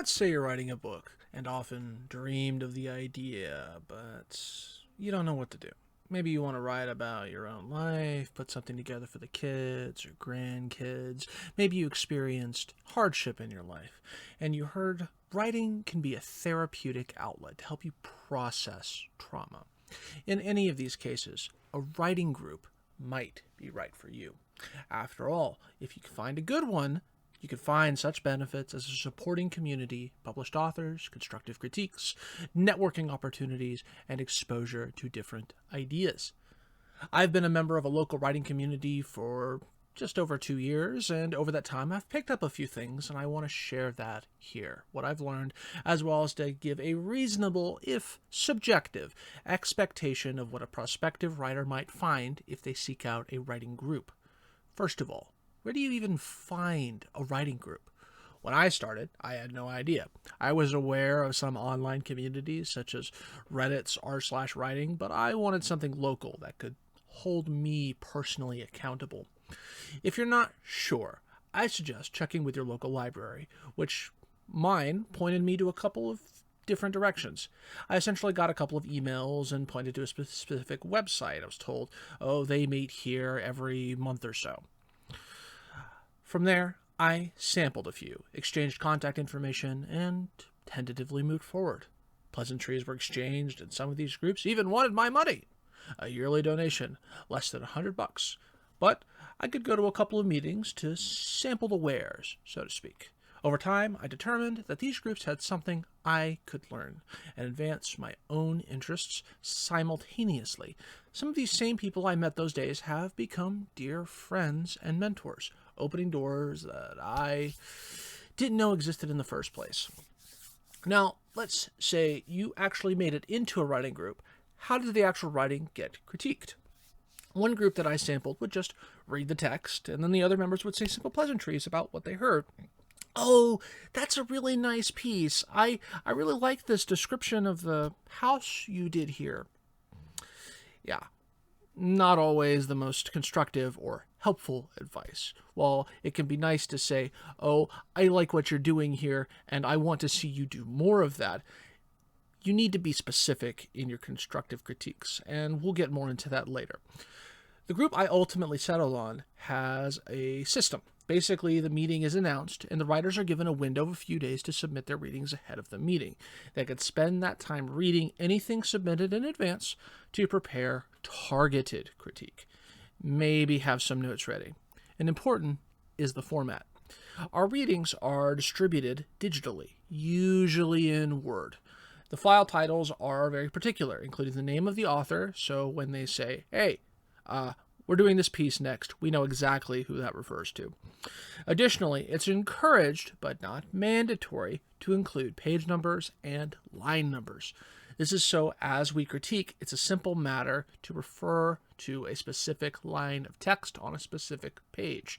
Let's say you're writing a book and often dreamed of the idea, but you don't know what to do. Maybe you want to write about your own life, put something together for the kids or grandkids. Maybe you experienced hardship in your life and you heard writing can be a therapeutic outlet to help you process trauma. In any of these cases, a writing group might be right for you. After all, if you can find a good one, you can find such benefits as a supporting community, published authors, constructive critiques, networking opportunities, and exposure to different ideas. I've been a member of a local writing community for just over 2 years, and over that time I've picked up a few things, and I want to share that here, what I've learned, as well as to give a reasonable, if subjective, expectation of what a prospective writer might find if they seek out a writing group. First of all, where do you even find a writing group? When I started, I had no idea. I was aware of some online communities such as Reddit's r/writing, but I wanted something local that could hold me personally accountable. If you're not sure, I suggest checking with your local library, which mine pointed me to a couple of different directions. I essentially got a couple of emails and pointed to a specific website. I was told, oh, they meet here every month or so. From there, I sampled a few, exchanged contact information, and tentatively moved forward. Pleasantries were exchanged, and some of these groups even wanted my money. A yearly donation, less than $100. But I could go to a couple of meetings to sample the wares, so to speak. Over time, I determined that these groups had something I could learn and advance my own interests simultaneously. Some of these same people I met those days have become dear friends and mentors, opening doors that I didn't know existed in the first place. Now, let's say you actually made it into a writing group. How did the actual writing get critiqued? One group that I sampled would just read the text, and then the other members would say simple pleasantries about what they heard. Oh, that's a really nice piece. I really like this description of the house you did here. Yeah, not always the most constructive or helpful advice. While it can be nice to say, oh, I like what you're doing here, and I want to see you do more of that, you need to be specific in your constructive critiques, and we'll get more into that later. The group I ultimately settled on has a system. Basically, the meeting is announced, and the writers are given a window of a few days to submit their readings ahead of the meeting. They could spend that time reading anything submitted in advance to prepare targeted critique. Maybe have some notes ready. And important is the format. Our readings are distributed digitally, usually in Word. The file titles are very particular, including the name of the author, so when they say, hey, we're doing this piece next, we know exactly who that refers to. Additionally, it's encouraged, but not mandatory, to include page numbers and line numbers. This is so as we critique, it's a simple matter to refer to a specific line of text on a specific page.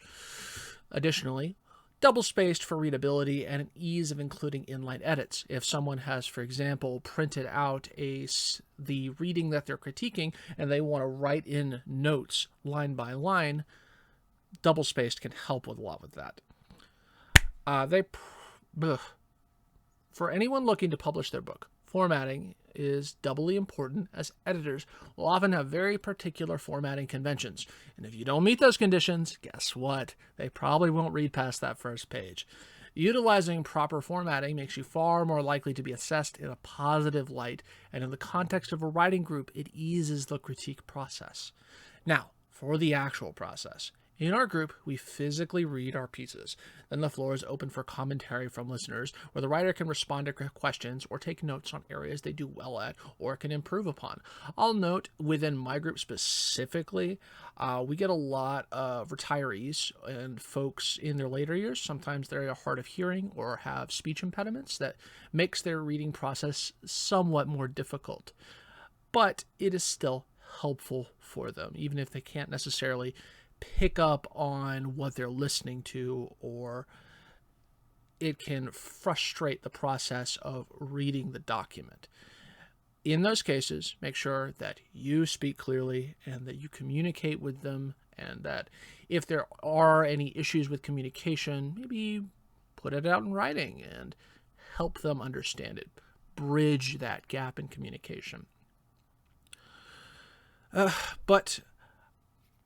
Additionally, double-spaced for readability and an ease of including inline edits. If someone has, for example, printed out the reading that they're critiquing and they want to write in notes line by line, double-spaced can help with a lot with that. For anyone looking to publish their book, formatting is doubly important as editors will often have very particular formatting conventions. And if you don't meet those conditions, guess what? They probably won't read past that first page. Utilizing proper formatting makes you far more likely to be assessed in a positive light, and in the context of a writing group, it eases the critique process. Now, for the actual process. In our group, we physically read our pieces. Then the floor is open for commentary from listeners, where the writer can respond to questions or take notes on areas they do well at or can improve upon. I'll note within my group specifically, we get a lot of retirees and folks in their later years. Sometimes they're hard of hearing or have speech impediments that makes their reading process somewhat more difficult. But it is still helpful for them, even if they can't necessarily pick up on what they're listening to, or it can frustrate the process of reading the document. In those cases, make sure that you speak clearly and that you communicate with them, and that if there are any issues with communication, maybe put it out in writing and help them understand it, bridge that gap in communication. But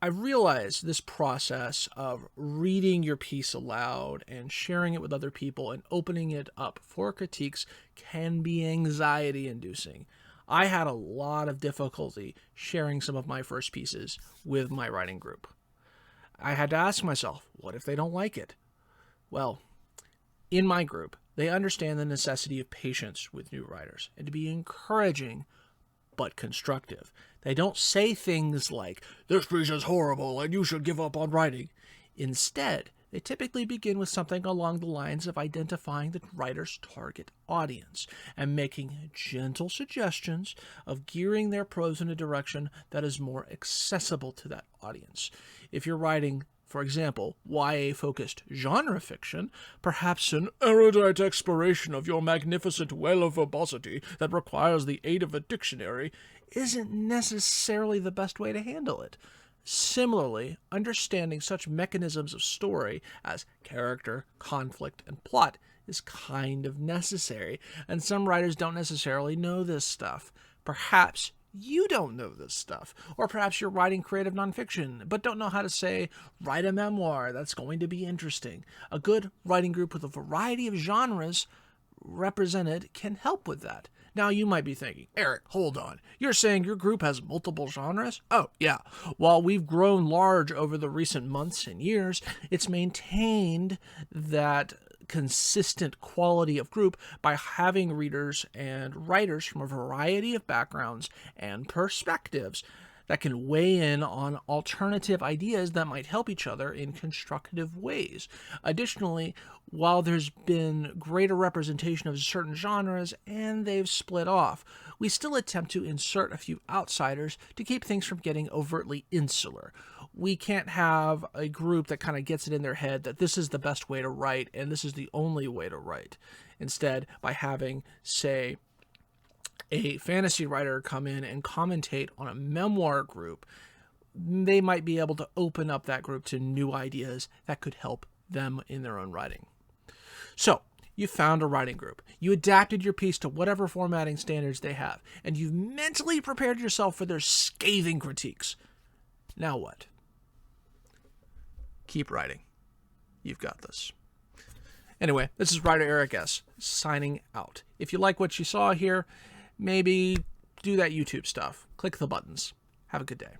I realized this process of reading your piece aloud and sharing it with other people and opening it up for critiques can be anxiety-inducing. I had a lot of difficulty sharing some of my first pieces with my writing group. I had to ask myself, what if they don't like it? Well, in my group, they understand the necessity of patience with new writers and to be encouraging but constructive. They don't say things like, "This piece is horrible and you should give up on writing." Instead, they typically begin with something along the lines of identifying the writer's target audience and making gentle suggestions of gearing their prose in a direction that is more accessible to that audience. If you're writing, for example, YA-focused genre fiction, perhaps an erudite exploration of your magnificent well of verbosity that requires the aid of a dictionary isn't necessarily the best way to handle it. Similarly, understanding such mechanisms of story as character, conflict, and plot is kind of necessary, and some writers don't necessarily know this stuff. Perhaps you don't know this stuff, or perhaps you're writing creative nonfiction, but don't know how to say, write a memoir that's going to be interesting. A good writing group with a variety of genres represented can help with that. Now you might be thinking, Eric, hold on. You're saying your group has multiple genres? Oh, yeah. While we've grown large over the recent months and years, it's maintained that consistent quality of group by having readers and writers from a variety of backgrounds and perspectives that can weigh in on alternative ideas that might help each other in constructive ways. Additionally, while there's been greater representation of certain genres and they've split off, we still attempt to insert a few outsiders to keep things from getting overtly insular. We can't have a group that kind of gets it in their head that this is the best way to write and this is the only way to write. Instead, by having, say, a fantasy writer come in and commentate on a memoir group, they might be able to open up that group to new ideas that could help them in their own writing. So, you found a writing group. You adapted your piece to whatever formatting standards they have, and you've mentally prepared yourself for their scathing critiques. Now what? Keep writing. You've got this. Anyway, this is writer Eric S. signing out. If you like what you saw here, maybe do that YouTube stuff. Click the buttons. Have a good day.